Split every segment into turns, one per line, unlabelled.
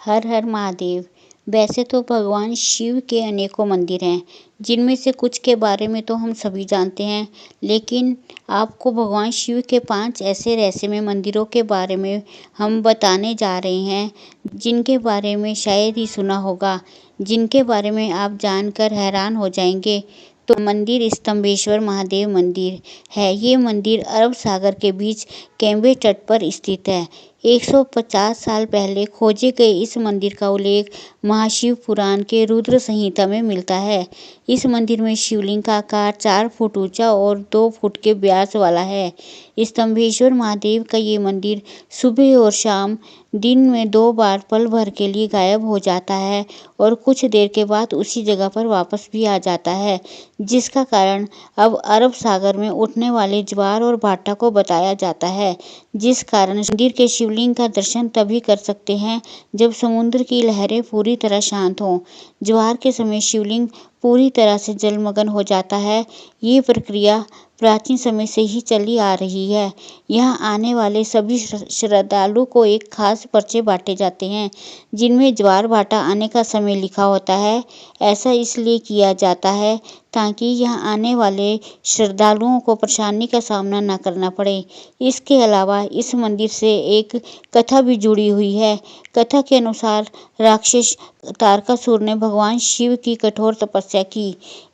हर हर महादेव। वैसे तो भगवान शिव के अनेकों मंदिर हैं, जिनमें से कुछ के बारे में तो हम सभी जानते हैं, लेकिन आपको भगवान शिव के 5 ऐसे रहस्यमय मंदिरों के बारे में हम बताने जा रहे हैं, जिनके बारे में शायद ही सुना होगा, जिनके बारे में आप जानकर हैरान हो जाएंगे। तो मंदिर स्तंभेश्वर महादेव मंदिर है। ये मंदिर अरब सागर के बीच कैम्बे तट पर स्थित है। 150 साल पहले खोजे गए इस मंदिर का उल्लेख महाशिव पुराण के रुद्र संहिता में मिलता है। इस मंदिर में शिवलिंग का आकार 4 फुट ऊंचा और 2 फुट के व्यास वाला है। स्तंभेश्वर महादेव का ये मंदिर सुबह और शाम दिन में 2 बार पल भर के लिए गायब हो जाता है और कुछ देर के बाद उसी जगह पर वापस भी आ जाता है, जिसका कारण अब अरब सागर में उठने वाले ज्वार और भाटा को बताया जाता है, जिस कारण मंदिर के शिवलिंग का दर्शन तभी कर सकते हैं जब समुद्र की लहरें पूरी तरह शांत हों। ज्वार के समय शिवलिंग पूरी तरह से जलमग्न हो जाता है। ये प्रक्रिया प्राचीन समय से ही चली आ रही है। यहाँ आने वाले सभी श्रद्धालु को एक खास पर्चे बांटे जाते हैं, जिनमें ज्वार भाटा आने का समय लिखा होता है। ऐसा इसलिए किया जाता है ताकि यहाँ आने वाले श्रद्धालुओं को परेशानी का सामना न करना पड़े। इसके अलावा इस मंदिर से एक कथा भी जुड़ी हुई है। कथा के अनुसार राक्षस तारकासुर ने भगवान शिव की कठोर तपस्या की।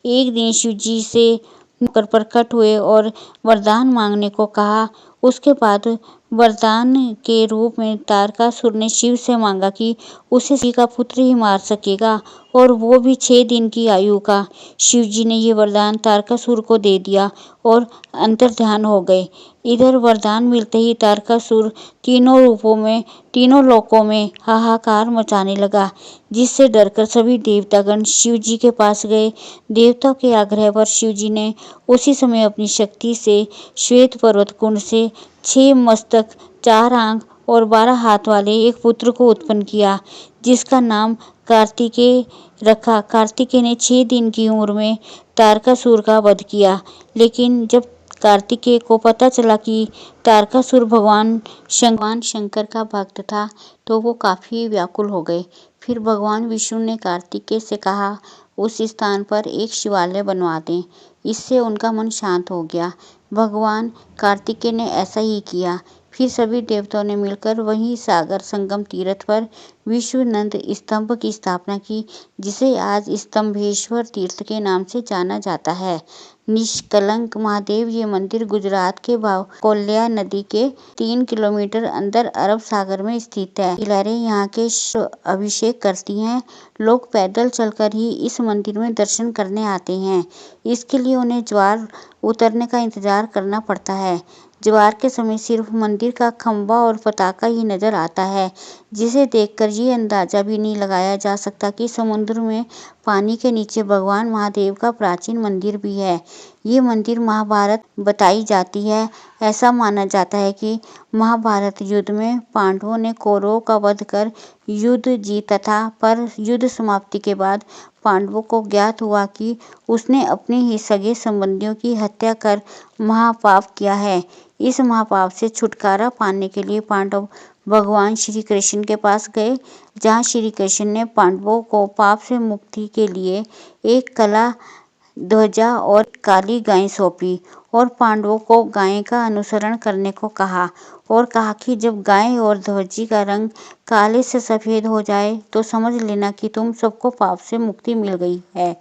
एक दिन शिव जी से होकर प्रकट हुए और वरदान मांगने को कहा। उसके बाद वरदान के रूप में तारकासुर ने शिव से मांगा कि उसे शिव का पुत्र ही मार सकेगा, और वो भी 6 दिन की आयु का। शिव जी ने ये वरदान तारकासुर को दे दिया और अंतर्ध्यान हो गए। इधर वरदान मिलते ही तारकासुर तीनों रूपों में तीनों लोकों में हाहाकार मचाने लगा, जिससे डरकर सभी देवतागण शिव जी के पास गए। देवताओं के आग्रह पर शिव जी ने उसी समय अपनी शक्ति से श्वेत पर्वत कुंड से 6 मस्तक, 4 आंख और 12 हाथ वाले एक पुत्र को उत्पन्न किया, जिसका नाम कार्तिकेय रखा। कार्तिकेय ने 6 दिन की उम्र में तारकासुर का वध किया, लेकिन जब कार्तिकेय को पता चला कि तारकासुर भगवान शंकर का भक्त था, तो वो काफ़ी व्याकुल हो गए। फिर भगवान विष्णु ने कार्तिकेय से कहा, उस स्थान पर एक शिवालय बनवा दें। इससे उनका मन शांत हो गया। भगवान कार्तिकेय ने ऐसा ही किया। फिर सभी देवताओं ने मिलकर वहीं सागर संगम तीर्थ पर विश्वनंद स्तंभ की स्थापना की, जिसे आज स्तंभेश्वर तीर्थ के नाम से जाना जाता है। निष्कलंक महादेव ये मंदिर गुजरात के कोल्या नदी के 3 किलोमीटर अंदर अरब सागर में स्थित है। लहरें यहाँ के अभिषेक करती हैं। लोग पैदल चलकर ही इस मंदिर में दर्शन करने आते हैं। इसके लिए उन्हें ज्वार उतरने का इंतजार करना पड़ता है। ज्वार के समय सिर्फ मंदिर का खंबा और पताका ही नजर आता है, जिसे देखकर ये अंदाजा भी नहीं लगाया जा सकता कि समुद्र में पानी के नीचे भगवान महादेव का प्राचीन मंदिर भी है। ये मंदिर महाभारत बताई जाती है। ऐसा माना जाता है कि महाभारत युद्ध में पांडवों ने कौरवों का वध कर युद्ध जीता था, पर युद्ध समाप्ति के बाद पांडवों को ज्ञात हुआ कि उसने अपने ही सगे संबंधियों की हत्या कर महापाप किया है। इस महापाप से छुटकारा पाने के लिए पांडव भगवान श्री कृष्ण के पास गए, जहाँ श्री कृष्ण ने पांडवों को पाप से मुक्ति के लिए एक कला ध्वजा और काली गाय सौंपी और पांडवों को गाय का अनुसरण करने को कहा, और कहा कि जब गाय और ध्वजी का रंग काले से सफ़ेद हो जाए तो समझ लेना कि तुम सबको पाप से मुक्ति मिल गई है।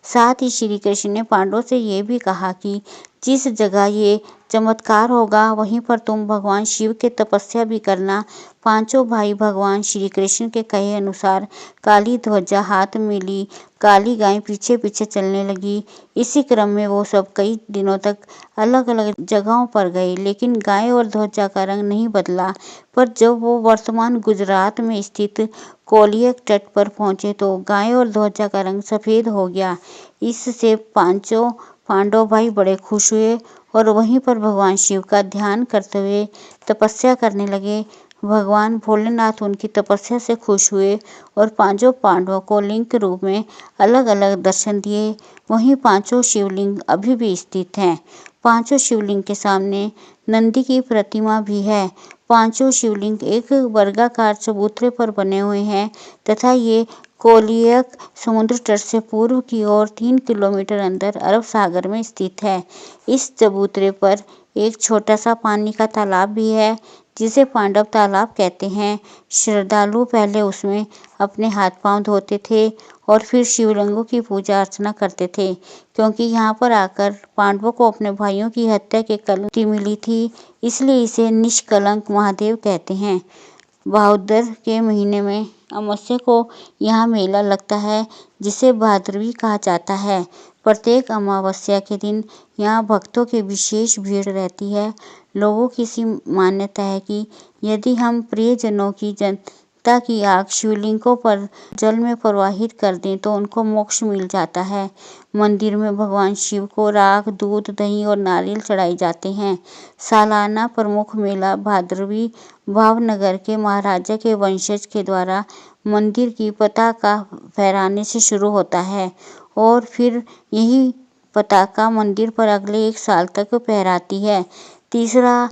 साथ ही श्री कृष्ण ने पांडवों से ये भी कहा कि जिस जगह ये चमत्कार होगा वहीं पर तुम भगवान शिव के तपस्या भी करना। पांचों भाई भगवान श्री कृष्ण के कहे अनुसार काली ध्वजा हाथ में ली काली गाय पीछे पीछे चलने लगी। इसी क्रम में वो सब कई दिनों तक अलग अलग जगहों पर गए, लेकिन गाय और ध्वजा का रंग नहीं बदला। पर जब वो वर्तमान गुजरात में स्थित कोलियक तट पर पहुंचे तो गाय और ध्वजा का रंग सफ़ेद हो गया। इससे पांचों पांडव भाई बड़े खुश हुए और वहीं पर भगवान शिव का ध्यान करते हुए तपस्या करने लगे। भगवान भोलेनाथ उनकी तपस्या से खुश हुए और पांचों पांडवों को लिंग के रूप में अलग अलग दर्शन दिए। वहीं पांचों शिवलिंग अभी भी स्थित हैं। पांचों शिवलिंग के सामने नंदी की प्रतिमा भी है। पांचों शिवलिंग एक वर्गाकार चबूतरे पर बने हुए हैं तथा ये कोलियक समुद्र तट से पूर्व की ओर 3 किलोमीटर अंदर अरब सागर में स्थित है। इस चबूतरे पर एक छोटा सा पानी का तालाब भी है जिसे पांडव तालाब कहते हैं। श्रद्धालु पहले उसमें अपने हाथ पांव धोते थे और फिर शिवलिंगों की पूजा अर्चना करते थे, क्योंकि यहाँ पर आकर पांडवों को अपने भाइयों की हत्या के कलंक मिली थी, इसलिए इसे निष्कलंक महादेव कहते हैं। भाद्र के महीने में अमावस्या को यहाँ मेला लगता है जिसे भाद्रवी कहा जाता है। प्रत्येक अमावस्या के दिन यहाँ भक्तों की विशेष भीड़ रहती है। लोगों की सी मान्यता है कि यदि हम प्रियजनों की जनता की आग शिवलिंगों पर जल में प्रवाहित कर दें तो उनको मोक्ष मिल जाता है। मंदिर में भगवान शिव को राख, दूध, दही और नारियल चढ़ाए जाते हैं। सालाना प्रमुख मेला भाद्रवी भावनगर के महाराजा के वंशज के द्वारा मंदिर की पताका फहराने से शुरू होता है और फिर यही पताका मंदिर पर अगले 1 साल तक फहराती है। तीसरा,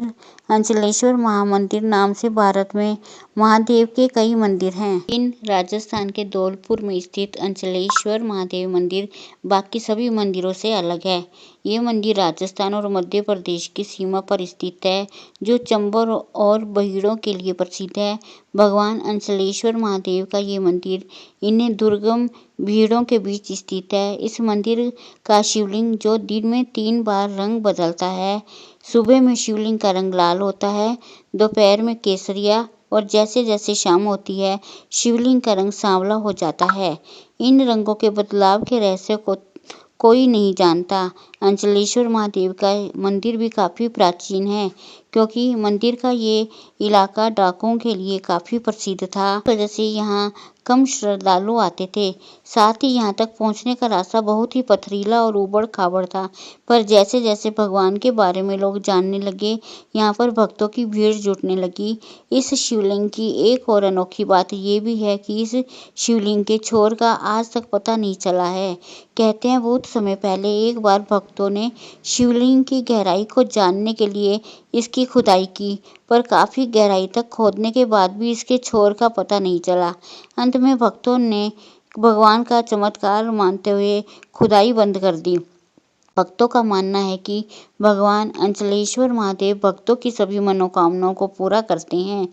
अंचलेश्वर महामंदिर नाम से भारत में महादेव के कई मंदिर हैं। इन राजस्थान के धौलपुर में स्थित अंचलेश्वर महादेव मंदिर बाकी सभी मंदिरों से अलग है। ये मंदिर राजस्थान और मध्य प्रदेश की सीमा पर स्थित है, जो चंबल और बहिड़ों के लिए प्रसिद्ध है। भगवान अंचलेश्वर महादेव का ये मंदिर इन्हें दुर्गम भीड़ों के बीच स्थित है। इस मंदिर का शिवलिंग जो दिन में 3 बार रंग बदलता है। सुबह में शिवलिंग का रंग लाल होता है, दोपहर में केसरिया और जैसे जैसे शाम होती है शिवलिंग का रंग सांवला हो जाता है। इन रंगों के बदलाव के रहस्य को कोई नहीं जानता। अंचलेश्वर महादेव का मंदिर भी काफ़ी प्राचीन है, क्योंकि मंदिर का ये इलाका डाकुओं के लिए काफ़ी प्रसिद्ध था। इस वजह से यहाँ कम श्रद्धालु आते थे। साथ ही यहाँ तक पहुँचने का रास्ता बहुत ही पथरीला और ऊबड़-खाबड़ था। पर जैसे जैसे भगवान के बारे में लोग जानने लगे, यहाँ पर भक्तों की भीड़ जुटने लगी। इस शिवलिंग की एक और अनोखी बात ये भी है कि इस शिवलिंग के छोर का आज तक पता नहीं चला है। कहते हैं बहुत समय पहले एक बार भक्तों ने शिवलिंग की गहराई को जानने के लिए इसकी खुदाई की, पर काफ़ी गहराई तक खोदने के बाद भी इसके छोर का पता नहीं चला। अंत में भक्तों ने भगवान का चमत्कार मानते हुए खुदाई बंद कर दी। भक्तों का मानना है कि भगवान अंचलेश्वर महादेव भक्तों की सभी मनोकामनाओं को पूरा करते हैं।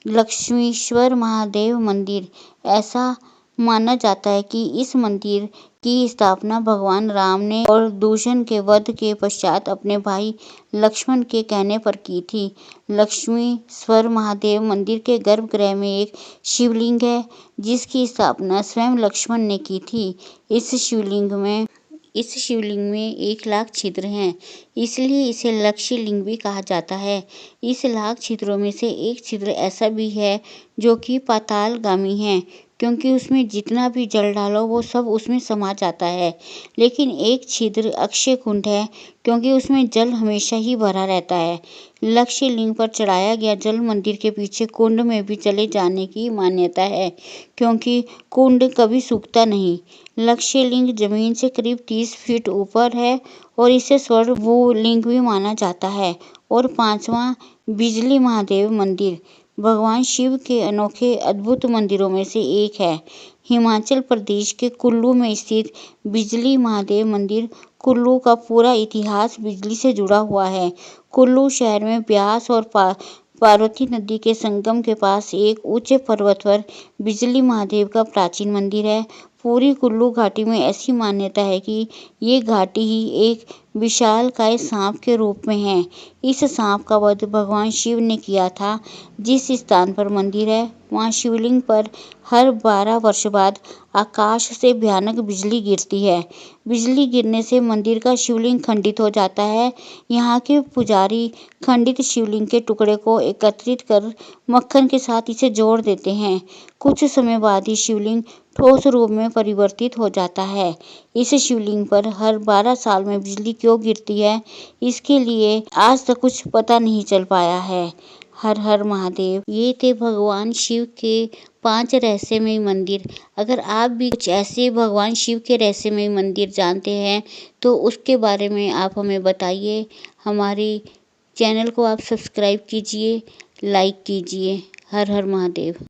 लक्ष्मीश्वर महादेव मंदिर, ऐसा माना जाता है कि इस मंदिर की स्थापना भगवान राम ने और दूषण के वध के पश्चात अपने भाई लक्ष्मण के कहने पर की थी। लक्ष्मीश्वर महादेव मंदिर के गर्भगृह में एक शिवलिंग है जिसकी स्थापना स्वयं लक्ष्मण ने की थी। इस शिवलिंग में 1 लाख छिद्र हैं, इसलिए इसे लक्ष्य लिंग भी कहा जाता है। इस लाख छिद्रों में से एक छिद्र ऐसा भी है जो कि पातालगामी है, क्योंकि उसमें जितना भी जल डालो वो सब उसमें समा जाता है। लेकिन एक छिद्र अक्षय कुंड है, क्योंकि उसमें जल हमेशा ही भरा रहता है। लक्ष्य लिंग पर चढ़ाया गया जल मंदिर के पीछे कुंड में भी चले जाने की मान्यता है, क्योंकि कुंड कभी सूखता नहीं। लक्ष्य लिंग जमीन से करीब 30 फीट ऊपर है और इसे स्वयंभू लिंग भी माना जाता है। और 5वां, बिजली महादेव मंदिर भगवान शिव के अनोखे अद्भुत मंदिरों में से एक है। हिमाचल प्रदेश के कुल्लू में स्थित बिजली महादेव मंदिर। कुल्लू का पूरा इतिहास बिजली से जुड़ा हुआ है। कुल्लू शहर में ब्यास और पार्वती नदी के संगम के पास एक ऊंचे पर्वत पर बिजली महादेव का प्राचीन मंदिर है। पूरी कुल्लू घाटी में ऐसी मान्यता है कि ये घाटी ही एक विशालकाय सांप के रूप में है। इस सांप का वध भगवान शिव ने किया था। जिस स्थान पर मंदिर है वहाँ शिवलिंग पर हर 12 वर्ष बाद आकाश से भयानक बिजली गिरती है। बिजली गिरने से मंदिर का शिवलिंग खंडित हो जाता है। यहाँ के पुजारी खंडित शिवलिंग के टुकड़े को एकत्रित कर मक्खन के साथ इसे जोड़ देते हैं। कुछ समय बाद ही शिवलिंग ठोस रूप में परिवर्तित हो जाता है। इस शिवलिंग पर हर 12 साल में बिजली क्यों गिरती है, इसके लिए आज तक कुछ पता नहीं चल पाया है। हर हर महादेव। ये थे भगवान शिव के 5 रहस्यमयी मंदिर। अगर आप भी कुछ ऐसे भगवान शिव के रहस्यमयी मंदिर जानते हैं तो उसके बारे में आप हमें बताइए। हमारी चैनल को आप सब्सक्राइब कीजिए, लाइक कीजिए। हर हर महादेव।